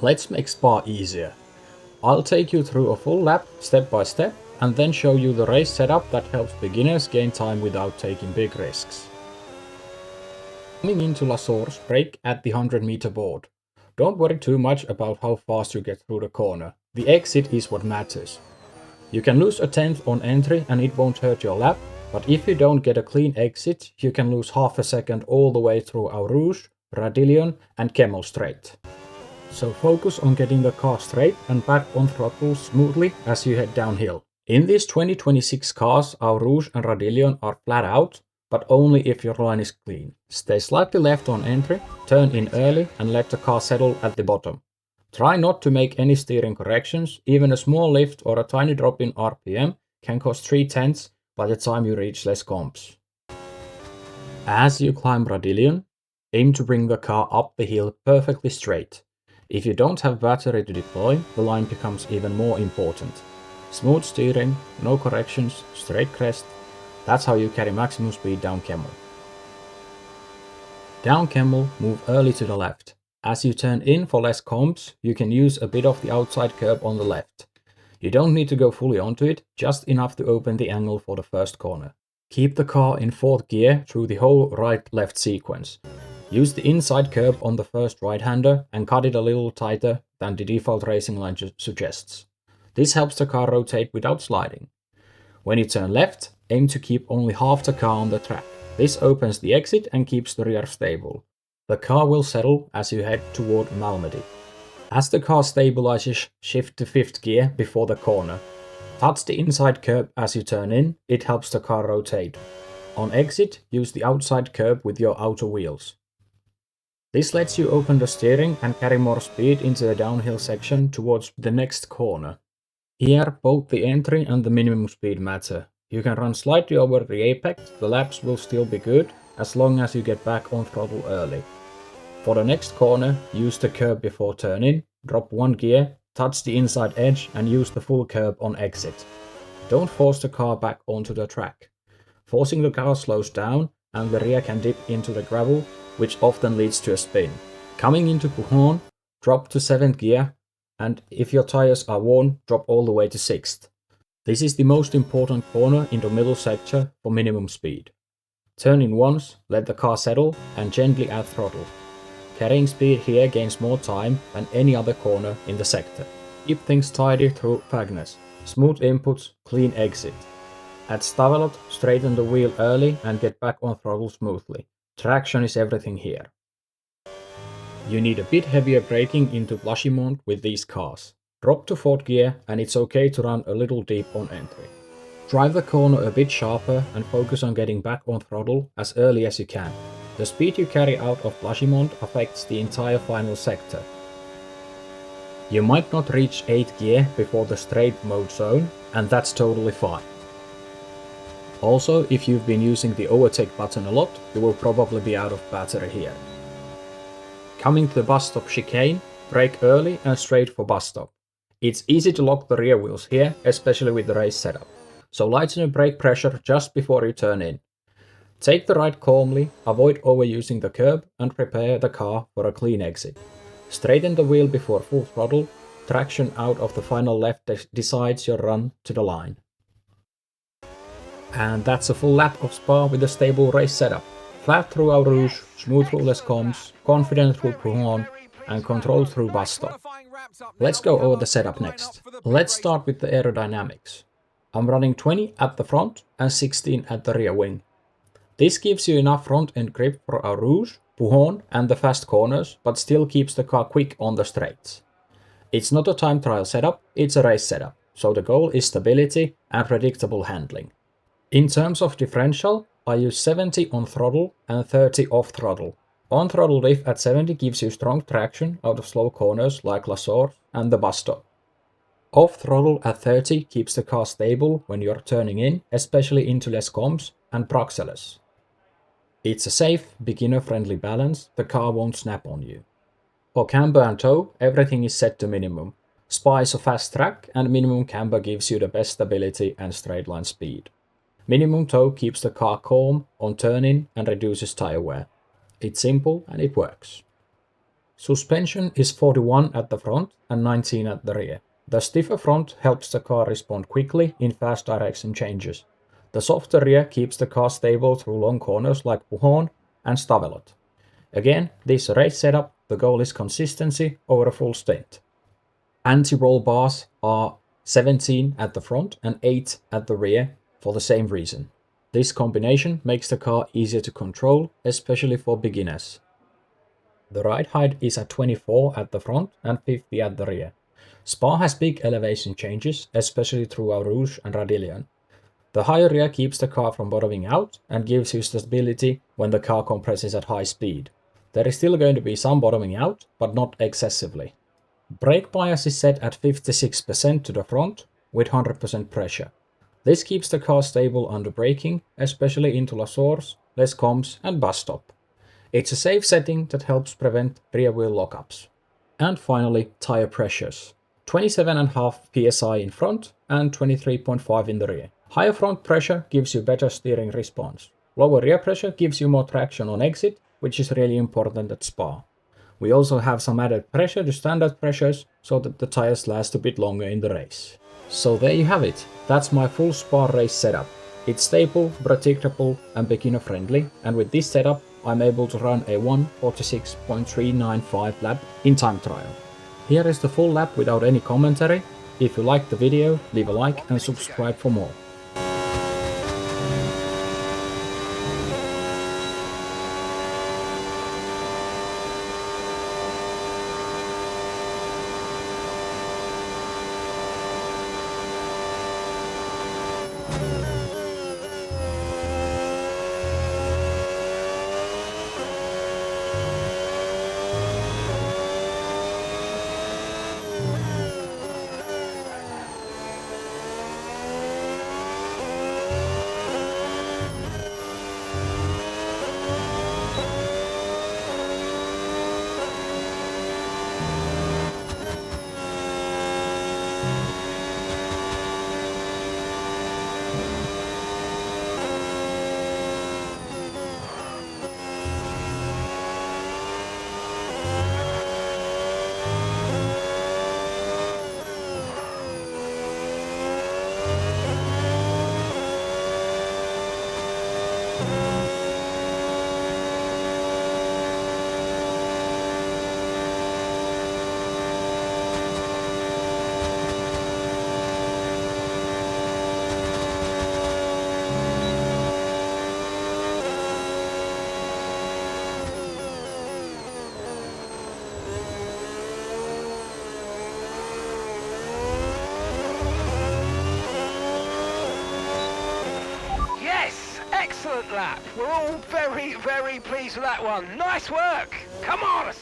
Let's make Spa easier. I'll take you through a full lap step by step and then show you the race setup that helps beginners gain time without taking big risks. Coming into La Source, brake at the 100-meter board. Don't worry too much about how fast you get through the corner. The exit is what matters. You can lose a tenth on entry and it won't hurt your lap, but if you don't get a clean exit, you can lose half a second all the way through Eau Rouge, Raidillon and Camel Straight. So focus on getting the car straight and back on throttle smoothly as you head downhill. In these 2026 cars, Eau Rouge and Raidillon are flat out, but only if your line is clean. Stay slightly left on entry, turn in early and let the car settle at the bottom. Try not to make any steering corrections, even a small lift or a tiny drop in RPM can cost 3/10 by the time you reach Les Comps. As you climb Raidillon, aim to bring the car up the hill perfectly straight. If you don't have battery to deploy, the line becomes even more important. Smooth steering, no corrections, straight crest. That's how you carry maximum speed down Camel. Down Camel, move early to the left. As you turn in for Les Comps, you can use a bit of the outside curb on the left. You don't need to go fully onto it, just enough to open the angle for the first corner. Keep the car in 4th gear through the whole right-left sequence. Use the inside curb on the first right-hander and cut it a little tighter than the default racing line suggests. This helps the car rotate without sliding. When you turn left, aim to keep only half the car on the track. This opens the exit and keeps the rear stable. The car will settle as you head toward Malmedy. As the car stabilizes, shift to 5th gear before the corner. Touch the inside curb as you turn in, it helps the car rotate. On exit, use the outside curb with your outer wheels. This lets you open the steering and carry more speed into the downhill section towards the next corner. Here, both the entry and the minimum speed matter. You can run slightly over the apex, the laps will still be good, as long as you get back on throttle early. For the next corner, use the curb before turn-in, drop 1 gear, touch the inside edge and use the full curb on exit. Don't force the car back onto the track. Forcing the car slows down and the rear can dip into the gravel, which often leads to a spin. Coming into Pouhon, drop to 7th gear, and if your tires are worn, drop all the way to 6th. This is the most important corner in the middle sector for minimum speed. Turn in once, let the car settle, and gently add throttle. Carrying speed here gains more time than any other corner in the sector. Keep things tidy through Fagnes. Smooth inputs, clean exit. At Stavelot, straighten the wheel early and get back on throttle smoothly. Traction is everything here. You need a bit heavier braking into Blanchimont with these cars. Drop to 4th gear and it's okay to run a little deep on entry. Drive the corner a bit sharper and focus on getting back on throttle as early as you can. The speed you carry out of Blanchimont affects the entire final sector. You might not reach 8th gear before the straight mode zone, and that's totally fine. Also, if you've been using the overtake button a lot, you will probably be out of battery here. Coming to the bus stop chicane, brake early and straight for bus stop. It's easy to lock the rear wheels here, especially with the race setup. So lighten your brake pressure just before you turn in. Take the ride calmly, avoid overusing the curb and prepare the car for a clean exit. Straighten the wheel before full throttle, traction out of the final left decides your run to the line. And that's a full lap of Spa with a stable race setup. Flat through Eau Rouge, smooth through Les Comps, confident through Pouhon, and controlled through bus stop. Let's go over the setup next. Let's start with the aerodynamics. I'm running 20 at the front and 16 at the rear wing. This gives you enough front end grip for Eau Rouge, Pouhon and the fast corners, but still keeps the car quick on the straights. It's not a time trial setup, it's a race setup, so the goal is stability and predictable handling. In terms of differential, I use 70 on throttle and 30 off throttle. On throttle diff at 70 gives you strong traction out of slow corners like La Source and the bus stop. Off throttle at 30 keeps the car stable when you're turning in, especially into Les Comps and Proxeles. It's a safe, beginner-friendly balance, the car won't snap on you. For camber and tow, everything is set to minimum. Spa is a fast track and minimum camber gives you the best stability and straight line speed. Minimum tow keeps the car calm on turn-in and reduces tire wear. It's simple and it works. Suspension is 41 at the front and 19 at the rear. The stiffer front helps the car respond quickly in fast direction changes. The softer rear keeps the car stable through long corners like Pouhon and Stavelot. Again, this race setup, the goal is consistency over a full stint. Anti-roll bars are 17 at the front and 8 at the rear for the same reason. This combination makes the car easier to control, especially for beginners. The ride height is at 24 at the front and 50 at the rear. Spa has big elevation changes, especially through Eau Rouge and Raidillon. The higher rear keeps the car from bottoming out and gives you stability when the car compresses at high speed. There is still going to be some bottoming out, but not excessively. Brake bias is set at 56% to the front with 100% pressure. This keeps the car stable under braking, especially into La Source, Les Combes and bus stop. It's a safe setting that helps prevent rear wheel lockups. And finally, tire pressures. 27.5 psi in front and 23.5 in the rear. Higher front pressure gives you better steering response. Lower rear pressure gives you more traction on exit, which is really important at Spa. We also have some added pressure to standard pressures so that the tires last a bit longer in the race. So there you have it. That's my full Spa race setup. It's stable, predictable and beginner friendly, and with this setup I'm able to run a 1:46.395 lap in time trial. Here is the full lap without any commentary. If you liked the video, leave a like and subscribe for more. Excellent lap. We're all very, very pleased with that one. Nice work. Come on.